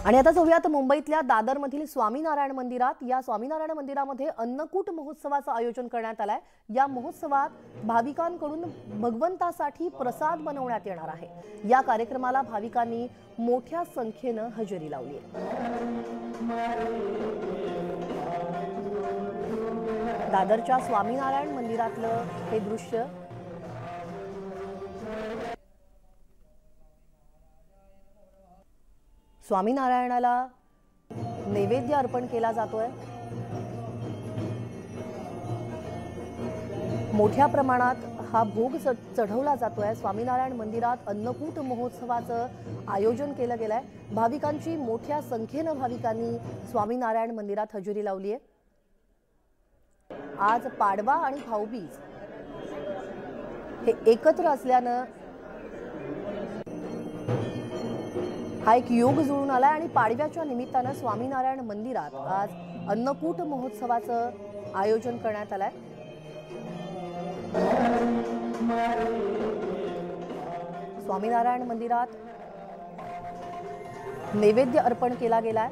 आणि आता जाऊयात मुंबईतल्या दादरमधील स्वामीनारायण मंदिरात। या स्वामीनारायण मंदिरामध्ये अन्नकूट महोत्सवाचं आयोजन करण्यात आलंय। या महोत्सवात भाविकांकडून भगवंतासाठी प्रसाद बनवण्यात येणार आहे। या कार्यक्रमाला भाविकांनी मोठ्या संख्येने हजेरी लावली आहे। दादरच्या स्वामीनारायण मंदिरातलं हे दृश्य स्वामीनारायणाला नैवेद्य अर्पण केला जातोय। मोठ्या प्रमाणात हा भोग चढवला जातोय। स्वामीनारायण मंदिरात अन्नकूट महोत्सवाचं आयोजन केलं गेलंय। भाविकांची मोठ्या संख्येने भाविकांनी स्वामीनारायण मंदिरात हजेरी लावली आहे। आज पाडवा आणि भाऊबीज हे एकत्र असल्यानं हा एक योग जुळून आलाय आणि पाडव्याच्या निमित्तानं स्वामीनारायण मंदिरात आज अन्नकूट महोत्सवाचं आयोजन करण्यात आलंय। स्वामीनारायण मंदिरात नैवेद्य अर्पण केला गेलाय।